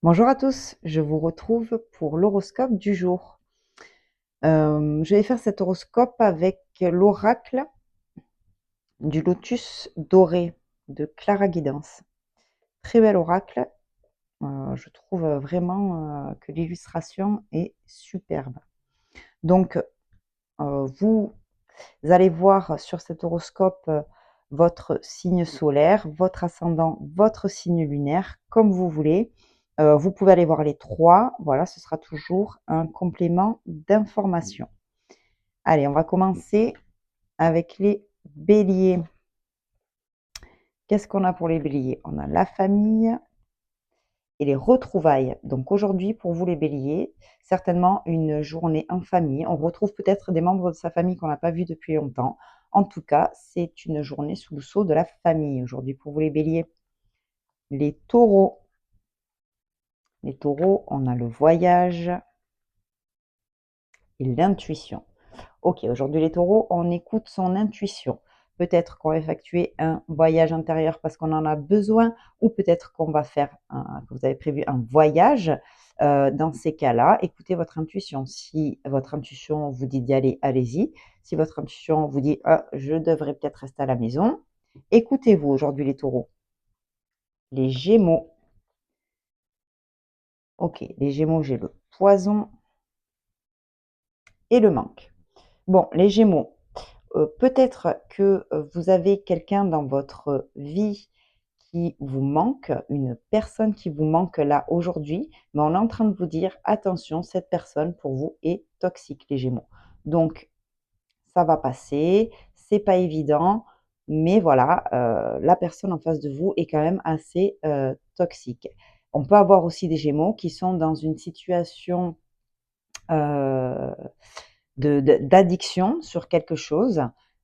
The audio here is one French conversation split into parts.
Bonjour à tous, je vous retrouve pour l'horoscope du jour. Je vais faire cet horoscope avec l'oracle du lotus doré de Clara Guidance. Très bel oracle, je trouve vraiment que l'illustration est superbe. Donc, vous allez voir sur cet horoscope votre signe solaire, votre ascendant, votre signe lunaire, comme vous voulez. Vous pouvez aller voir les trois. Voilà, ce sera toujours un complément d'information. Allez, on va commencer avec les béliers. Qu'est-ce qu'on a pour les béliers? On a la famille et les retrouvailles. Donc aujourd'hui, pour vous les béliers, certainement une journée en famille. On retrouve peut-être des membres de sa famille qu'on n'a pas vus depuis longtemps. En tout cas, c'est une journée sous le sceau de la famille aujourd'hui pour vous les béliers. Les taureaux. Les taureaux, on a le voyage et l'intuition. Ok, aujourd'hui les taureaux, on écoute son intuition. Peut-être qu'on va effectuer un voyage intérieur parce qu'on en a besoin, ou peut-être qu'on va faire, que vous avez prévu un voyage. Dans ces cas-là, écoutez votre intuition. Si votre intuition vous dit d'y aller, allez-y. Si votre intuition vous dit ah, je devrais peut-être rester à la maison, écoutez-vous aujourd'hui les taureaux. Les gémeaux. Ok, les gémeaux, j'ai le poison et le manque. Bon, les gémeaux, peut-être que vous avez quelqu'un dans votre vie qui vous manque, une personne qui vous manque là aujourd'hui, mais on est en train de vous dire attention, cette personne pour vous est toxique, les Gémeaux. Donc, ça va passer, c'est pas évident, mais voilà, la personne en face de vous est quand même assez toxique. On peut avoir aussi des Gémeaux qui sont dans une situation euh, d'addiction sur quelque chose.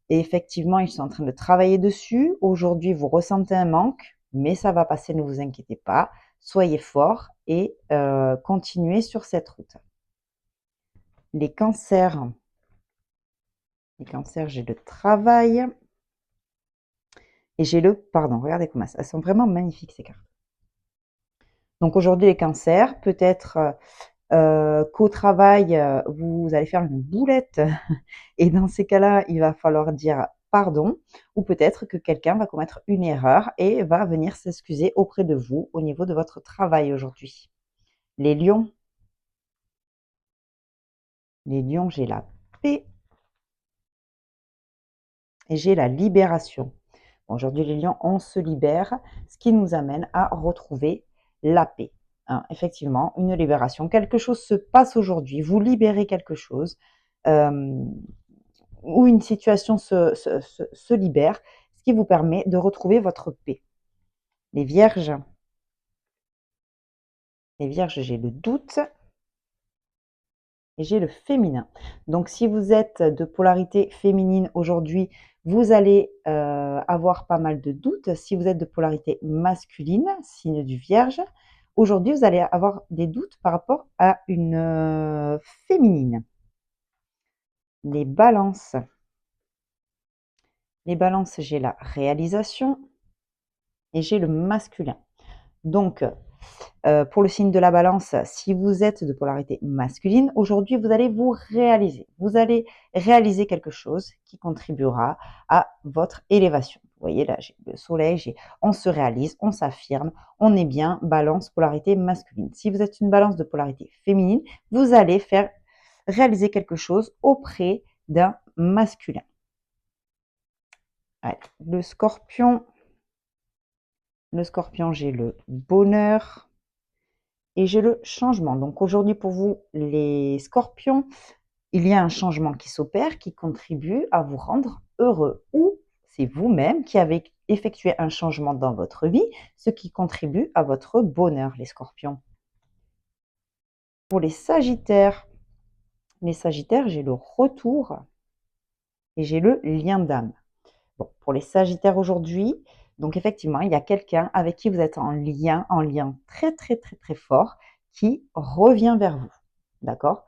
Et effectivement, ils sont en train de travailler dessus. Aujourd'hui, vous ressentez un manque, mais ça va passer, ne vous inquiétez pas. Soyez forts et continuez sur cette route. Les cancers. Les cancers, j'ai le travail et j'ai le pardon. Regardez comment elles sont vraiment magnifiques ces cartes. Donc aujourd'hui, les cancers, peut-être qu'au travail, vous allez faire une boulette et dans ces cas-là, il va falloir dire pardon ou peut-être que quelqu'un va commettre une erreur et va venir s'excuser auprès de vous au niveau de votre travail aujourd'hui. Les lions, j'ai la paix et j'ai la libération. Bon, aujourd'hui, les lions, on se libère, ce qui nous amène à retrouver la paix. Hein, effectivement, une libération. Quelque chose se passe aujourd'hui, vous libérez quelque chose. Où une situation se libère, ce qui vous permet de retrouver votre paix. Les vierges, j'ai le doute et j'ai le féminin. Donc si vous êtes de polarité féminine aujourd'hui, vous allez avoir pas mal de doutes. Si vous êtes de polarité masculine, signe du vierge, aujourd'hui vous allez avoir des doutes par rapport à une féminine. Les balances. Les balances, j'ai la réalisation et j'ai le masculin. Donc, pour le signe de la balance, si vous êtes de polarité masculine, aujourd'hui, vous allez vous réaliser. Vous allez réaliser quelque chose qui contribuera à votre élévation. Vous voyez, là, j'ai le soleil, on se réalise, on s'affirme, on est bien, balance, polarité masculine. Si vous êtes une balance de polarité féminine, vous allez faire réaliser quelque chose auprès d'un masculin. Allez, le scorpion, j'ai le bonheur et j'ai le changement. Donc aujourd'hui pour vous, les scorpions, il y a un changement qui s'opère, qui contribue à vous rendre heureux. Ou c'est vous-même qui avez effectué un changement dans votre vie, ce qui contribue à votre bonheur, les scorpions. Pour les sagittaires, j'ai le retour et j'ai le lien d'âme. Bon, pour les sagittaires aujourd'hui, donc effectivement, il y a quelqu'un avec qui vous êtes en lien très très très très fort qui revient vers vous. D'accord?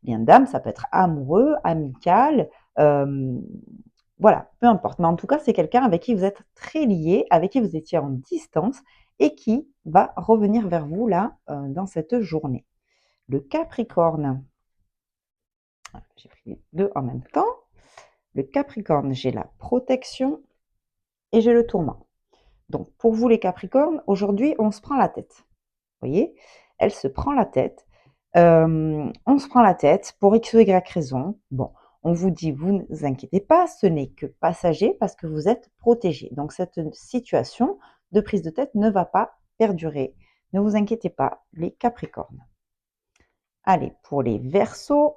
Lien d'âme, ça peut être amoureux, amical, voilà, peu importe. Mais en tout cas, c'est quelqu'un avec qui vous êtes très lié, avec qui vous étiez en distance et qui va revenir vers vous là, dans cette journée. Le Capricorne, j'ai pris les 2 en même temps. Le Capricorne, j'ai la protection et j'ai le tourment. Donc pour vous les Capricornes, aujourd'hui, on se prend la tête. Vous voyez? Elle se prend la tête. On se prend la tête pour X ou Y raison. Bon, on vous dit: «Vous ne vous inquiétez pas, ce n'est que passager parce que vous êtes protégés. Donc cette situation de prise de tête ne va pas perdurer. Ne vous inquiétez pas, les Capricornes». Allez, pour les Verseaux.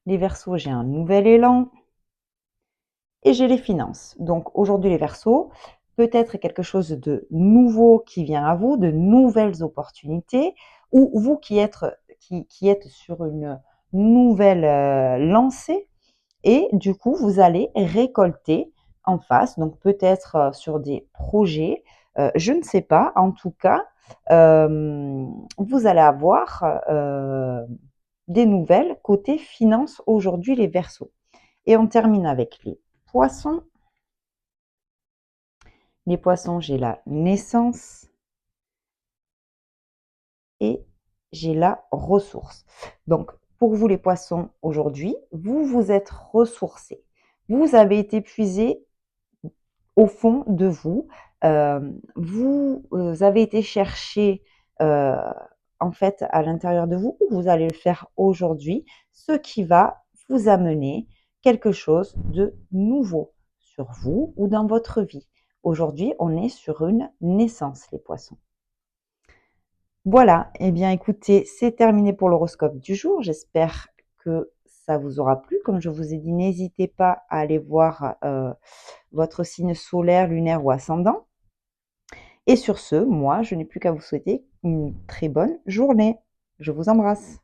Les Verseaux, j'ai un nouvel élan et j'ai les finances. Donc aujourd'hui les Verseaux, peut-être quelque chose de nouveau qui vient à vous, de nouvelles opportunités, ou vous qui êtes sur une nouvelle lancée, et du coup vous allez récolter en face, donc peut-être sur des projets, je ne sais pas, en tout cas, vous allez avoir des nouvelles côté finance aujourd'hui les Verseaux. Et on termine avec les Poissons. Les Poissons, j'ai la naissance et j'ai la ressource. Donc, pour vous les Poissons, aujourd'hui, vous vous êtes ressourcés. Vous avez été puisés au fond de vous. Vous avez été chercher, en fait, à l'intérieur de vous, ou vous allez le faire aujourd'hui, ce qui va vous amener quelque chose de nouveau sur vous ou dans votre vie. Aujourd'hui, on est sur une naissance, les Poissons. Voilà, eh bien écoutez, c'est terminé pour l'horoscope du jour. J'espère que ça vous aura plu. Comme je vous ai dit, n'hésitez pas à aller voir votre signe solaire, lunaire ou ascendant. Et sur ce, moi, je n'ai plus qu'à vous souhaiter une très bonne journée. Je vous embrasse.